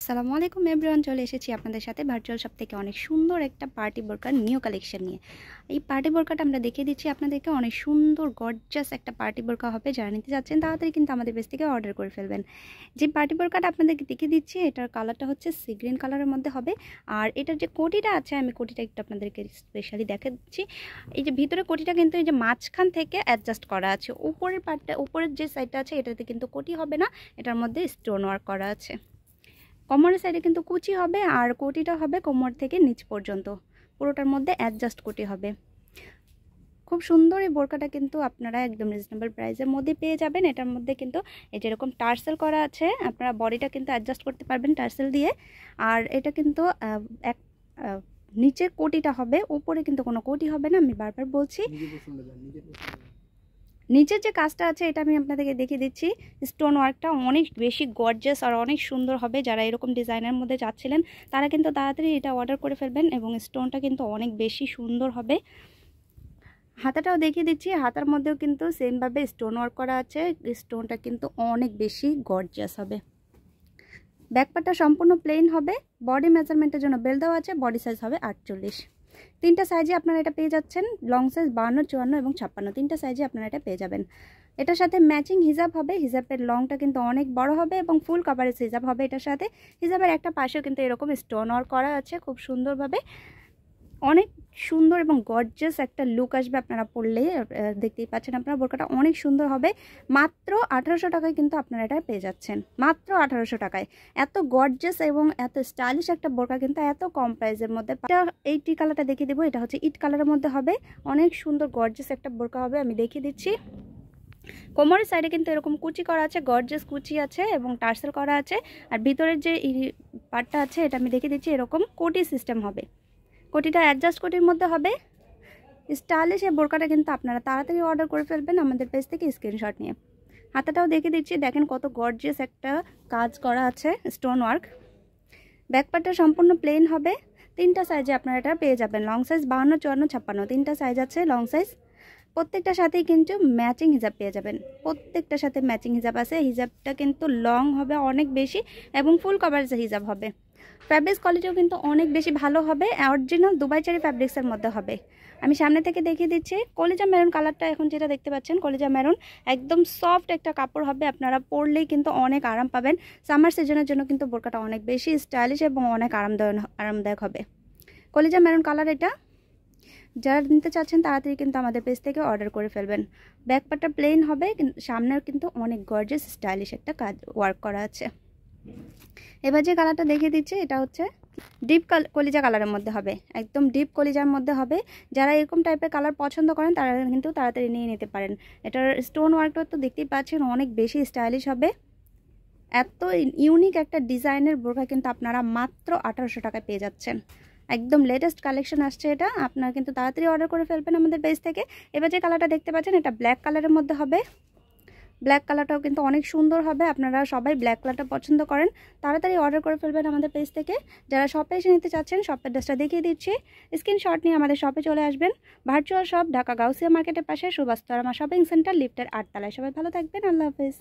আসসালামু আলাইকুম এভরিওয়ান, চলে এসেছি আপনাদের সাথে ভার্চুয়াল শপ থেকে অনেক সুন্দর একটা পার্টি বোরকার নিউ কালেকশন নিয়ে। এই পার্টি বোরকাটা আমরা দেখিয়ে দিচ্ছি আপনাদেরকে, অনেক সুন্দর গর্জাস একটা পার্টি বোরকা হবে। যারা নিতে যাচ্ছেন তাড়াতাড়ি কিন্তু আমাদের পেজ থেকে অর্ডার করে ফেলবেন। যে পার্টি বোরকাটা আপনাদেরকে দেখিয়ে দিচ্ছি এটার কালারটা হচ্ছে সি গ্রিন কালারের মধ্যে হবে। আর এটার যে কোটিটা আছে, আমি কোটিটা একটু আপনাদেরকে স্পেশালি দেখা দিচ্ছি। এই যে ভিতরে কোটিটা কিন্তু এই যে মাঝখান থেকে অ্যাডজাস্ট করা আছে, উপরের পার্টটা, উপরের যে সাইডটা আছে এটাতে কিন্তু কোটি হবে না, এটার মধ্যে স্টোন ওয়ার্ক করা আছে। কোমরের সাইডে কিন্তু কুচি হবে আর কোটিটা হবে কোমর থেকে নিচ পর্যন্ত, পুরোটার মধ্যে অ্যাডজাস্ট কোটি হবে। খুব সুন্দর এই বোরকাটা কিন্তু আপনারা একদম রিজনেবল প্রাইসের মধ্যে পেয়ে যাবেন। এটার মধ্যে কিন্তু এই যেরকম টার্সেল করা আছে, আপনারা বডিটা কিন্তু অ্যাডজাস্ট করতে পারবেন টার্সেল দিয়ে। আর এটা কিন্তু এক নিচের কোটিটা হবে, উপরে কিন্তু কোনো কোটি হবে না, আমি বারবার বলছি। নিচের যে কাজটা আছে এটা আমি আপনাদেরকে দেখিয়ে দিচ্ছি। স্টোন ওয়ার্কটা অনেক বেশি গর্জিয়াস আর অনেক সুন্দর হবে। যারা এরকম ডিজাইনের মধ্যে চাচ্ছিলেন তারা কিন্তু তাড়াতাড়ি এটা অর্ডার করে ফেলবেন, এবং স্টোনটা কিন্তু অনেক বেশি সুন্দর হবে। হাতাটাও দেখিয়ে দিচ্ছি, হাতার মধ্যেও কিন্তু সেমভাবে স্টোন ওয়ার্ক করা আছে। স্টোনটা কিন্তু অনেক বেশি গর্জিয়াস হবে। ব্যাকপার্টটা সম্পূর্ণ প্লেন হবে। বডি মেজারমেন্টের জন্য বেল দেওয়া আছে, বডি সাইজ হবে 48। তিনটা সাইজে আপনারা এটা পেয়ে যাচ্ছেন, লং সাইজ 52, 54 এবং 56, তিনটা সাইজে আপনারা এটা পেয়ে যাবেন। এটার সাথে ম্যাচিং হিজাব হবে। হিজাবের লংটা কিন্তু অনেক বড় হবে এবং ফুল কাভারেজ হিজাব হবে এটার সাথে। হিজাবের একটা পাশেও কিন্তু এরকম স্টোন ওয়ার্ক করা আছে খুব সুন্দরভাবে। অনেক সুন্দর এবং গর্জিয়াস একটা লুক আসবে আপনারা পরলে। দেখতেই পাচ্ছেন আপনারা, বোরকাটা অনেক সুন্দর হবে। মাত্র 1800 টাকায় কিন্তু আপনারা এটা পেয়ে যাচ্ছেন, মাত্র 1800 টাকায়। এত গর্জিয়াস এবং এত স্টাইলিশ একটা বোরকা কিন্তু এত কম প্রাইসের মধ্যে। এই টি কালারটা দেখিয়ে দেবো, এটা হচ্ছে ইট কালারের মধ্যে হবে। অনেক সুন্দর গর্জিয়াস একটা বোরকা হবে, আমি দেখিয়ে দিচ্ছি। কোমরের সাইডে কিন্তু এরকম কুচি করা আছে, গর্জিয়াস কুচি আছে এবং টার্সেল করা আছে। আর ভিতরের যে পার্টটা আছে এটা আমি দেখিয়ে দিচ্ছি, এরকম কোটি সিস্টেম হবে। কোটিটা অ্যাডজাস্ট কোটির মধ্যে হবে। স্টাইলিশ এই বোরকাটা কিন্তু আপনারা তাড়াতাড়ি অর্ডার করে ফেলবেন আমাদের পেজ থেকে স্ক্রিনশট নিয়ে। হাতাটাও দেখিয়ে দিচ্ছি, দেখেন কত গর্জিয়াস একটা কাজ করা আছে, স্টোন ওয়ার্ক। ব্যাকপার্টটা সম্পূর্ণ প্লেন হবে। তিনটা সাইজে আপনারা এটা পেয়ে যাবেন, লং সাইজ 52, 54, 56, তিনটা সাইজ আছে লং সাইজ। প্রত্যেকটার সাথেই কিন্তু ম্যাচিং হিজাব পেয়ে যাবেন, প্রত্যেকটার সাথে ম্যাচিং হিজাব আছে। হিজাবটা কিন্তু লং হবে অনেক বেশি এবং ফুল কভারেজ হিজাব হবে। ফ্যাব্রিক্স কোয়ালিটিও কিন্তু অনেক বেশি ভালো হবে, অরিজিনাল দুবাই চেরি ফ্যাব্রিক্সের মধ্যে হবে। আমি সামনে থেকে দেখিয়ে দিচ্ছি। কলিজা মেরুন কালারটা এখন যেটা দেখতে পাচ্ছেন, কলিজা মেরুন একদম সফট একটা কাপড় হবে, আপনারা পরলেই কিন্তু অনেক আরাম পাবেন। সামার সিজনের জন্য কিন্তু বোরকাটা অনেক বেশি স্টাইলিশ এবং অনেক আরামদায়ক হবে। কলিজা মেরুন কালার এটা। যারা নিতে চাচ্ছেন তাড়াতাড়ি কিন্তু আমাদের পেজ থেকে অর্ডার করে ফেলবেন। ব্যাকপার্টটা প্লেন হবে, সামনেও কিন্তু অনেক গর্জিয়াস স্টাইলিশ একটা কাজ ওয়ার্ক করা আছে। এবার যে কালারটা দেখিয়ে দিচ্ছি এটা হচ্ছে ডিপ কলিজা কালারের মধ্যে হবে, একদম ডিপ কলিজার মধ্যে হবে। যারা এরকম টাইপের কালার পছন্দ করেন তারা কিন্তু তাড়াতাড়ি নিয়ে নিতে পারেন। এটার স্টোন ওয়ার্কটা তো দেখতেই পাচ্ছেন অনেক বেশি স্টাইলিশ হবে। এত ইউনিক একটা ডিজাইনের বোরকা কিন্তু আপনারা মাত্র 1800 টাকায় পেয়ে যাচ্ছেন। একদম লেটেস্ট কালেকশন আসছে এটা, আপনারা কিন্তু তাড়াতাড়ি অর্ডার করে ফেলবেন আমাদের পেজ থেকে। এবার যে কালারটা দেখতে পাচ্ছেন এটা ব্ল্যাক কালারের মধ্যে হবে। ব্ল্যাক কালারটাও কিন্তু অনেক সুন্দর হবে, আপনারা সবাই ব্ল্যাক কালারটা পছন্দ করেন, তাড়াতাড়ি অর্ডার করে ফেলবেন আমাদের পেজ থেকে। যারা শপে এসে নিতে চাচ্ছেন শপের ড্রেসটা দেখিয়ে দিচ্ছি, স্ক্রিনশট নিয়ে আমাদের শপে চলে আসবেন। ভার্চুয়াল শপ ঢাকা গাউসিয়া মার্কেটের পাশে সুভাষ তরামা শপিং সেন্টার, লিফটের 8 তলায়। সবাই ভালো থাকবেন, আল্লাহ হাফেজ।